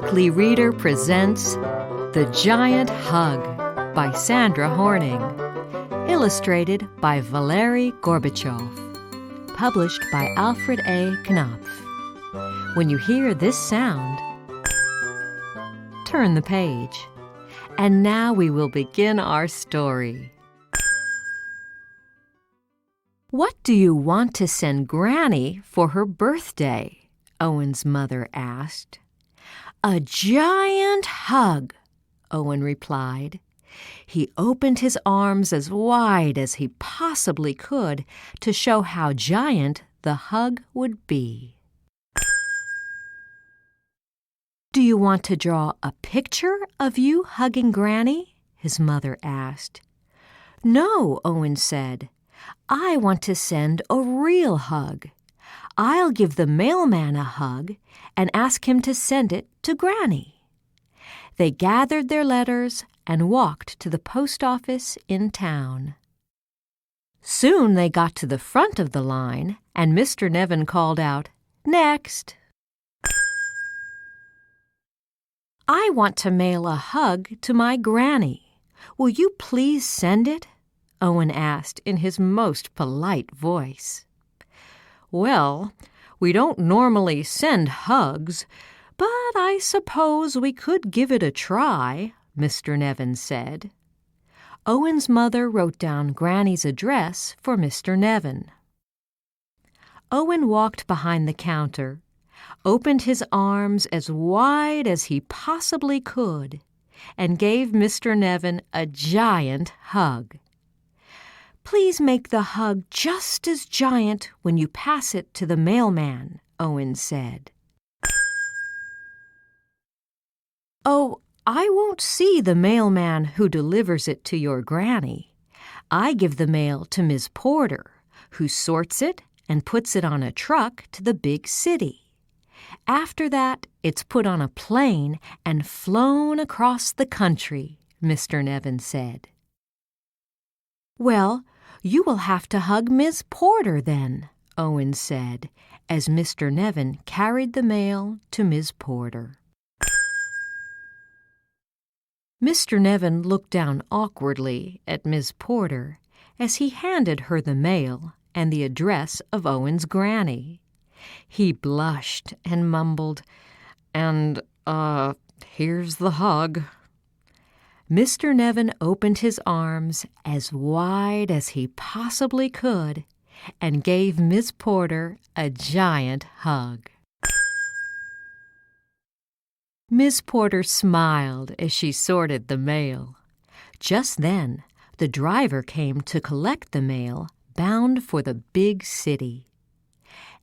Weekly Reader presents The Giant Hug by Sandra Horning. Illustrated by Valery Gorbachev. Published by Alfred A. Knopf. When you hear this sound, turn the page. And now we will begin our story. "What do you want to send Granny for her birthday?" Owen's mother asked. "A giant hug," Owen replied. He opened his arms as wide as he possibly could to show how giant the hug would be. "Do you want to draw a picture of you hugging Granny?" his mother asked. "No," Owen said. "I want to send a real hug. I'll give the mailman a hug and ask him to send it to Granny." They gathered their letters and walked to the post office in town. Soon they got to the front of the line, and Mr. Nevin called out, "Next!" "I want to mail a hug to my Granny. Will you please send it?" Owen asked in his most polite voice. "Well, we don't normally send hugs, but I suppose we could give it a try," Mr. Nevin said. Owen's mother wrote down Granny's address for Mr. Nevin. Owen walked behind the counter, opened his arms as wide as he possibly could, and gave Mr. Nevin a giant hug. "Please make the hug just as giant when you pass it to the mailman," Owen said. "Oh, I won't see the mailman who delivers it to your Granny. I give the mail to Ms. Porter, who sorts it and puts it on a truck to the big city. After that, it's put on a plane and flown across the country," Mr. Nevin said. "Well, you will have to hug Ms. Porter then," Owen said, as Mr. Nevin carried the mail to Ms. Porter. Mr. Nevin looked down awkwardly at Ms. Porter as he handed her the mail and the address of Owen's Granny. He blushed and mumbled, "And, here's the hug." Mr. Nevin opened his arms as wide as he possibly could and gave Miss Porter a giant hug. Miss Porter smiled as she sorted the mail. Just then, the driver came to collect the mail bound for the big city.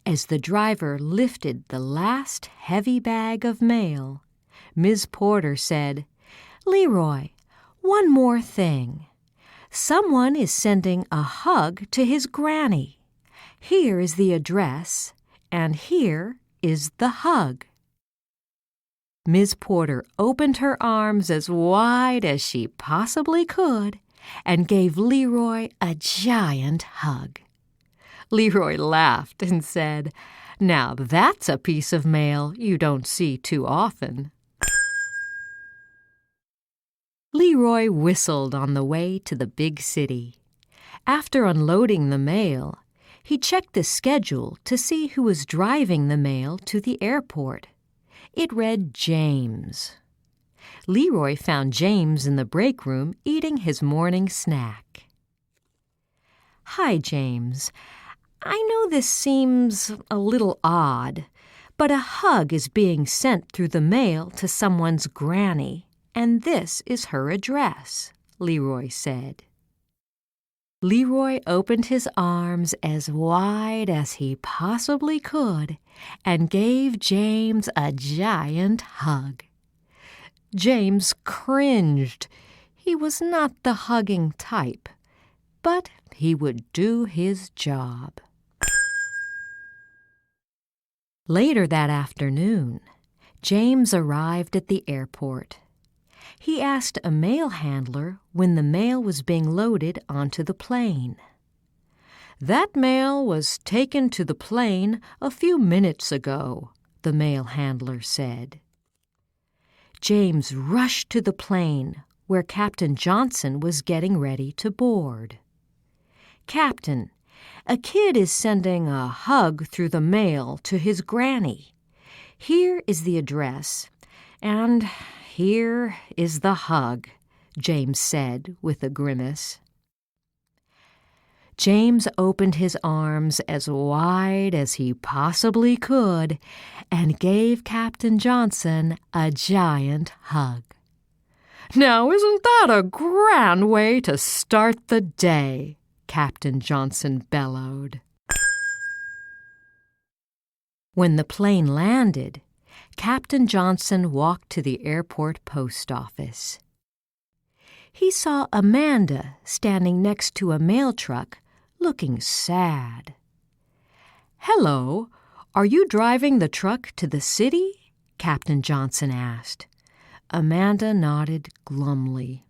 As the driver lifted the last heavy bag of mail, Miss Porter said, "Leroy, one more thing. Someone is sending a hug to his Granny. Here is the address, and here is the hug." Miss Porter opened her arms as wide as she possibly could and gave Leroy a giant hug. Leroy laughed and said, "Now that's a piece of mail you don't see too often." Leroy whistled on the way to the big city. After unloading the mail, he checked the schedule to see who was driving the mail to the airport. It read James. Leroy found James in the break room eating his morning snack. "Hi, James. I know this seems a little odd, but a hug is being sent through the mail to someone's Granny, and this is her address," Leroy said. Leroy opened his arms as wide as he possibly could and gave James a giant hug. James cringed. He was not the hugging type, but he would do his job. Later that afternoon, James arrived at the airport. He asked a mail handler when the mail was being loaded onto the plane. "That mail was taken to the plane a few minutes ago," the mail handler said. James rushed to the plane where Captain Johnson was getting ready to board. "Captain, a kid is sending a hug through the mail to his granny. Here is the address, and here is the hug," James said with a grimace. James opened his arms as wide as he possibly could and gave Captain Johnson a giant hug. "Now, isn't that a grand way to start the day?" Captain Johnson bellowed. When the plane landed, Captain Johnson walked to the airport post office. He saw Amanda standing next to a mail truck, looking sad. "Hello, are you driving the truck to the city?" Captain Johnson asked. Amanda nodded glumly.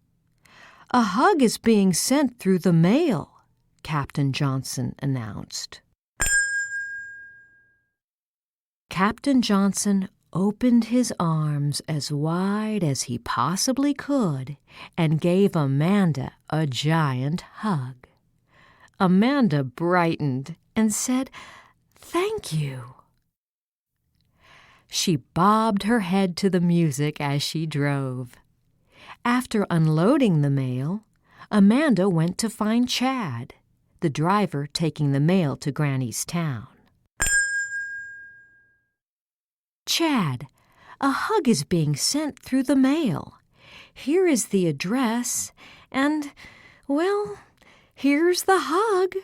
"A hug is being sent through the mail," Captain Johnson announced. Captain Johnson opened his arms as wide as he possibly could and gave Amanda a giant hug. Amanda brightened and said, "Thank you." She bobbed her head to the music as she drove. After unloading the mail, Amanda went to find Chad, the driver taking the mail to Granny's town. "Chad, a hug is being sent through the mail. Here is the address, and, well, here's the hug,"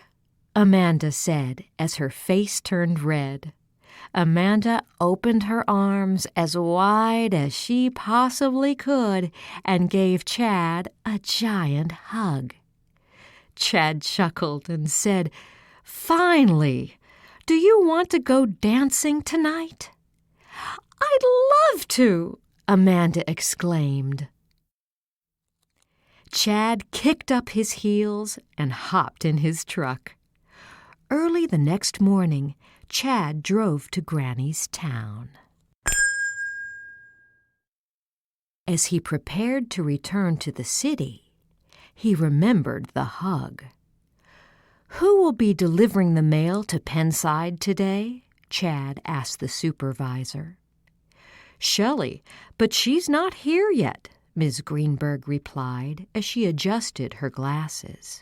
Amanda said as her face turned red. Amanda opened her arms as wide as she possibly could and gave Chad a giant hug. Chad chuckled and said, "Finally, do you want to go dancing tonight?" "I'd love to," Amanda exclaimed. Chad kicked up his heels and hopped in his truck. Early the next morning, Chad drove to Granny's town. As he prepared to return to the city, he remembered the hug. "Who will be delivering the mail to Penside today?" Chad asked the supervisor. "Shelley, but she's not here yet," Ms. Greenberg replied as she adjusted her glasses.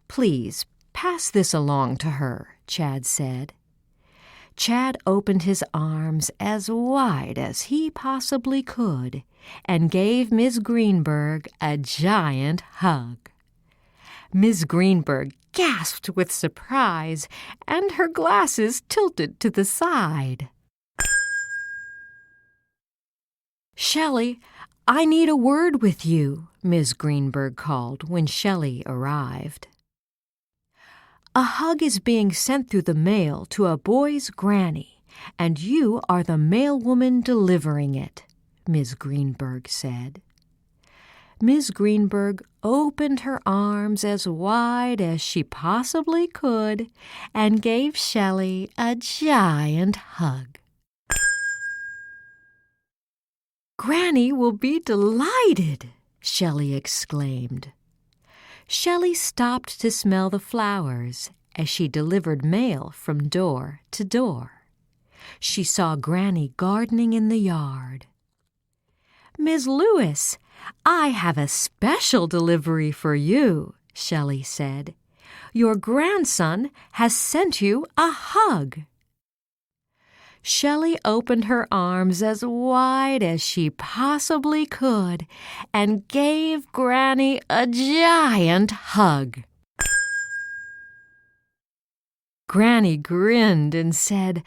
"Please, pass this along to her," Chad said. Chad opened his arms as wide as he possibly could and gave Ms. Greenberg a giant hug. Ms. Greenberg gasped with surprise, and her glasses tilted to the side. "Shelley, I need a word with you," Ms. Greenberg called when Shelley arrived. "A hug is being sent through the mail to a boy's granny, and you are the mailwoman delivering it," Ms. Greenberg said. Ms. Greenberg opened her arms as wide as she possibly could and gave Shelley a giant hug. "Granny will be delighted," Shelley exclaimed. Shelley stopped to smell the flowers as she delivered mail from door to door. She saw Granny gardening in the yard. "Ms. Lewis, I have a special delivery for you," Shelley said. "Your grandson has sent you a hug." Shelley opened her arms as wide as she possibly could and gave Granny a giant hug. Granny grinned and said,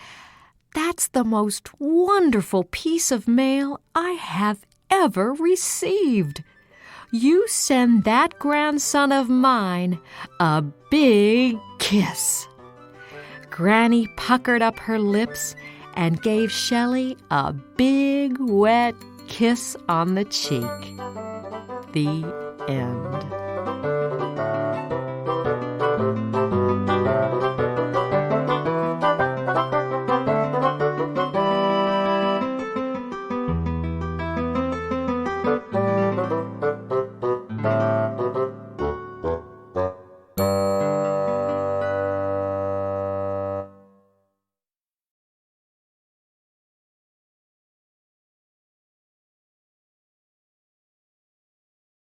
"That's the most wonderful piece of mail I have ever received. You send that grandson of mine a big kiss." Granny puckered up her lips and gave Shelley a big, wet kiss on the cheek. The end.